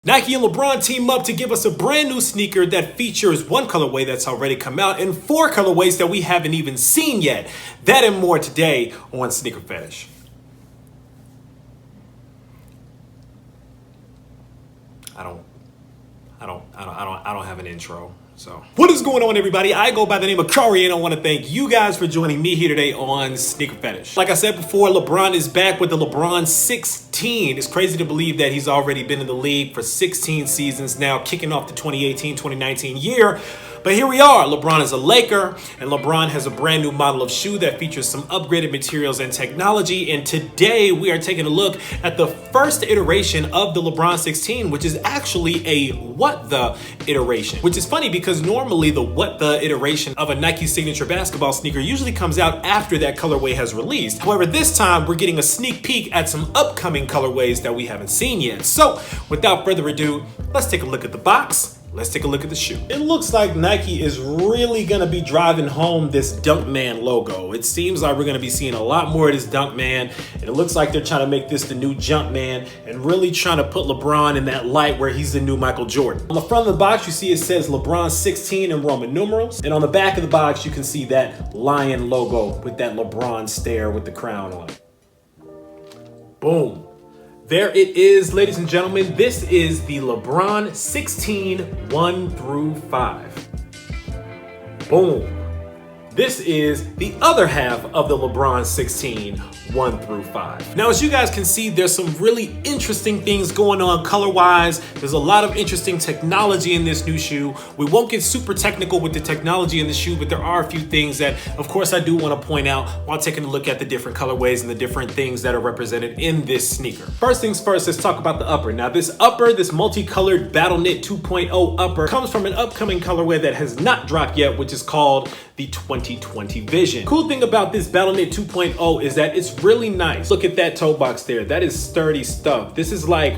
Nike and LeBron team up to give us a brand new sneaker that features one colorway that's already come out and 4 colorways that we haven't even seen yet. That and more today on Sneaker Fetish. I don't have an intro. So, what is going on, everybody? I go by the name of Kari, and I want to thank you guys for joining me here today on Sneaker Fetish. Like I said before, LeBron is back with the LeBron 16. It's crazy to believe that he's already been in the league for 16 seasons now, kicking off the 2018-2019 year. But here we are. LeBron is a Laker, and LeBron has a brand new model of shoe that features some upgraded materials and technology. And today we are taking a look at the first iteration of the LeBron 16, which is actually a what the iteration, which is funny because normally the what the iteration of a Nike signature basketball sneaker usually comes out after that colorway has released. However, this time we're getting a sneak peek at some upcoming colorways that we haven't seen yet. So without further ado, let's take a look at the box. Let's take a look at the shoe. It looks like Nike is really gonna be driving home this Dunkman logo. It seems like we're gonna be seeing a lot more of this Dunkman, and it looks like they're trying to make this the new Jumpman and really trying to put LeBron in that light where he's the new Michael Jordan. On the front of the box, you see it says LeBron 16 in Roman numerals, and on the back of the box, you can see that lion logo with that LeBron stare with the crown on it. Boom. There it is, ladies and gentlemen. This is the LeBron 16 1 through 5. Boom. This is the other half of the LeBron 16 1 through 5. Now, as you guys can see, there's some really interesting things going on color-wise. There's a lot of interesting technology in this new shoe. We won't get super technical with the technology in the shoe, but there are a few things that, of course, I do want to point out while taking a look at the different colorways and the different things that are represented in this sneaker. First things first, let's talk about the upper. Now, this upper, this multicolored Battle Knit 2.0 upper comes from an upcoming colorway that has not dropped yet, which is called the 2020 Vision. Cool thing about this Battle Knit 2.0 is that it's really nice. Look at that toe box there. That is sturdy stuff. This is like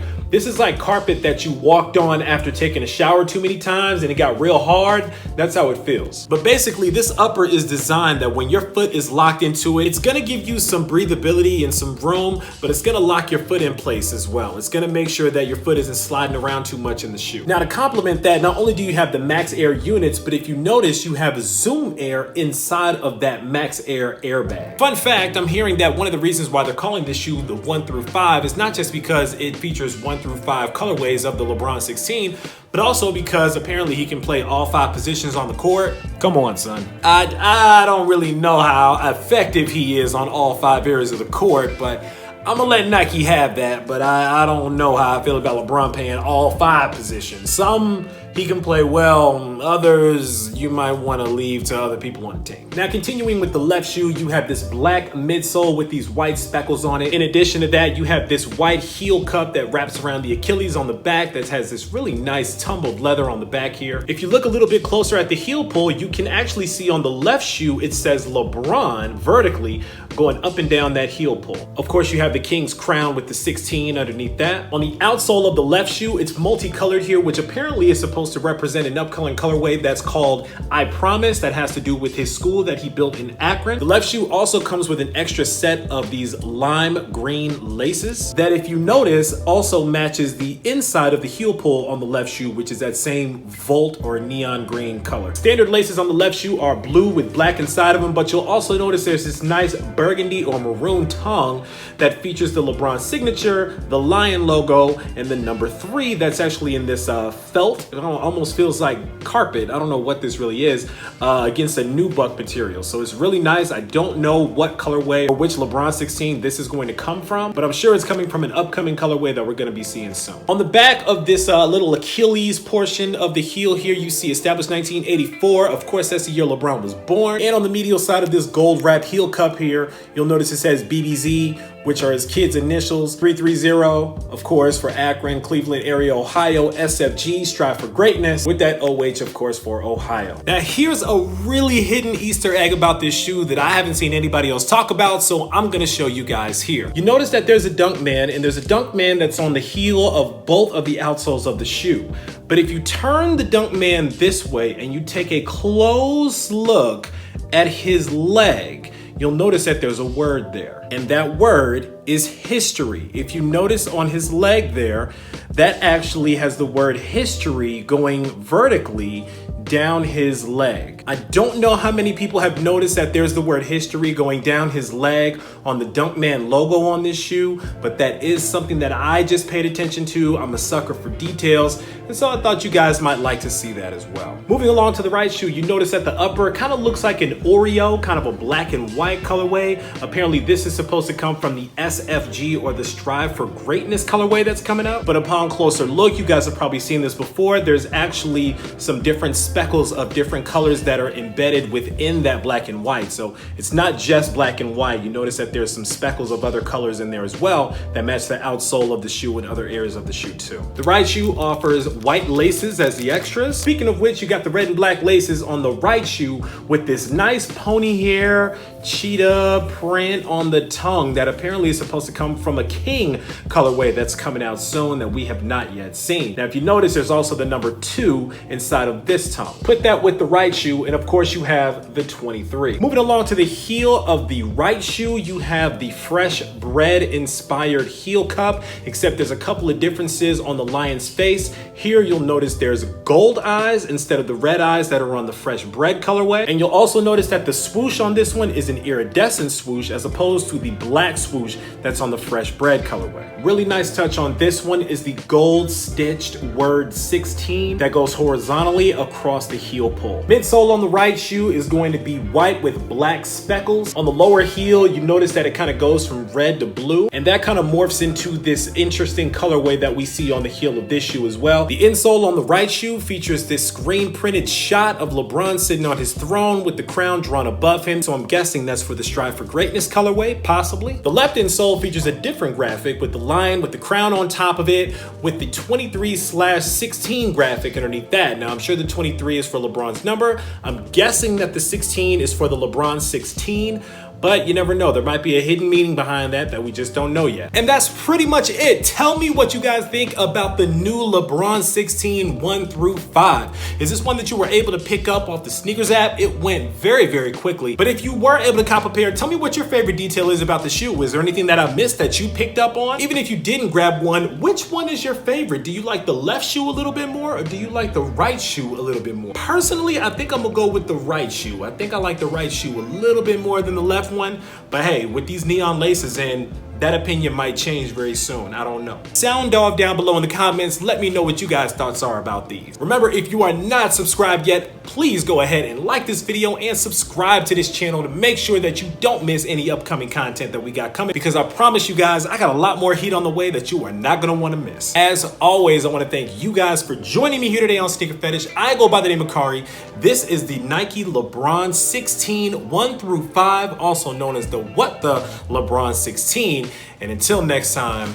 carpet that you walked on after taking a shower too many times and it got real hard. That's how it feels. But basically, this upper is designed that when your foot is locked into it, it's gonna give you some breathability and some room, but it's gonna lock your foot in place as well. It's gonna make sure that your foot isn't sliding around too much in the shoe. Now, to complement that, not only do you have the Max Air units, but if you notice, you have Zoom Air inside of that Max Air airbag. Fun fact, I'm hearing that one of the reasons why they're calling this shoe the 1 through 5 is not just because it features 1 through 5 colorways of the LeBron 16, but also because apparently he can play all 5 positions on the court. Come on, son. I don't really know how effective he is on all 5 areas of the court, but I'm gonna let Nike have that, but I don't know how I feel about LeBron playing all 5 positions. Some he can play well, others you might want to leave to other people on the team. Now, continuing with the left shoe, you have this black midsole with these white speckles on it. In addition to that, you have this white heel cup that wraps around the Achilles on the back that has this really nice tumbled leather on the back here. If you look a little bit closer at the heel pull, you can actually see on the left shoe, it says LeBron vertically going up and down that heel pull. Of course, you have the King's crown with the 16 underneath that. On the outsole of the left shoe, it's multicolored here, which apparently is supposed to represent an upcoming colorway that's called I Promise, that has to do with his school that he built in Akron. The left shoe also comes with an extra set of these lime green laces that, if you notice, also matches the inside of the heel pull on the left shoe, which is that same Volt or neon green color. Standard laces on the left shoe are blue with black inside of them, but you'll also notice there's this nice burgundy or maroon tongue that features the LeBron signature, the lion logo, and the number 3 that's actually in this felt. It almost feels like carpet. I don't know what this really is, against a nubuck material. So it's really nice. I don't know what colorway or which LeBron 16 this is going to come from, but I'm sure it's coming from an upcoming colorway that we're going to be seeing soon. On the back of this little Achilles portion of the heel here, you see established 1984. Of course, that's the year LeBron was born. And on the medial side of this gold wrapped heel cup here, you'll notice it says BBZ, which are his kids' initials. 330, of course, for Akron, Cleveland area, Ohio. SFG, strive for greatness, with that OH, of course, for Ohio. Now, here's a really hidden Easter egg about this shoe that I haven't seen anybody else talk about, so I'm gonna show you guys here. You notice that there's a Dunkman, and there's a Dunkman that's on the heel of both of the outsoles of the shoe. But if you turn the Dunkman this way and you take a close look at his leg, you'll notice that there's a word there. And that word is history. If you notice on his leg there, that actually has the word history going vertically down his leg. I don't know how many people have noticed that there's the word history going down his leg on the Dunkman logo on this shoe, but that is something that I just paid attention to. I'm a sucker for details, and so I thought you guys might like to see that as well. Moving along to the right shoe, you notice that the upper kind of looks like an Oreo, kind of a black and white colorway. Apparently this is supposed to come from the SFG, or the Strive for Greatness colorway that's coming out. But upon closer look, you guys have probably seen this before. There's actually some different speckles of different colors that are embedded within that black and white. So it's not just black and white. You notice that there's some speckles of other colors in there as well that match the outsole of the shoe and other areas of the shoe too. The right shoe offers white laces as the extras. Speaking of which, you got the red and black laces on the right shoe with this nice pony hair cheetah print on the tongue that apparently is supposed to come from a King colorway that's coming out soon that we have not yet seen. Now, if you notice, there's also the number 2 inside of this tongue. Put that with the right shoe, and of course you have the 23. Moving along to the heel of the right shoe, you have the fresh bread inspired heel cup, except there's a couple of differences on the lion's face. Here you'll notice there's gold eyes instead of the red eyes that are on the fresh bread colorway. And you'll also notice that the swoosh on this one is an iridescent swoosh as opposed to the black swoosh that's on the fresh bread colorway. Really nice touch on this one is the gold stitched word 16 that goes horizontally across the heel pull. Midsole on the right shoe is going to be white with black speckles. On the lower heel, you notice that it kind of goes from red to blue, and that kind of morphs into this interesting colorway that we see on the heel of this shoe as well. The insole on the right shoe features this screen printed shot of LeBron sitting on his throne with the crown drawn above him, so I'm guessing that's for the Strive for Greatness colorway, possibly. The left insole features a different graphic with the lion with the crown on top of it with the 23/16 graphic underneath that. Now, I'm sure the 23 is for LeBron's number. I'm guessing that the 16 is for the LeBron 16, but you never know. There might be a hidden meaning behind that we just don't know yet. And that's pretty much it. Tell me what you guys think about the new LeBron 16 1 through 5. Is this one that you were able to pick up off the sneakers app? It went very, very quickly. But if you were able to cop a pair, tell me what your favorite detail is about the shoe. Is there anything that I missed that you picked up on? Even if you didn't grab one, which one is your favorite? Do you like the left shoe a little bit more, or do you like the right shoe a little bit more? Personally, I think I'm gonna go with the right shoe. I think I like the right shoe a little bit more than the left one, but hey, with these neon laces in, that opinion might change very soon. I don't know. Sound off down below in the comments. Let me know what you guys' thoughts are about these. Remember, if you are not subscribed yet, please go ahead and like this video and subscribe to this channel to make sure that you don't miss any upcoming content that we got coming, because I promise you guys, I got a lot more heat on the way that you are not gonna wanna miss. As always, I wanna thank you guys for joining me here today on Sneaker Fetish. I go by the name of Kari. This is the Nike LeBron 16 1 through 5, also known as the What the LeBron 16. And until next time,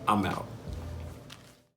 I'm out.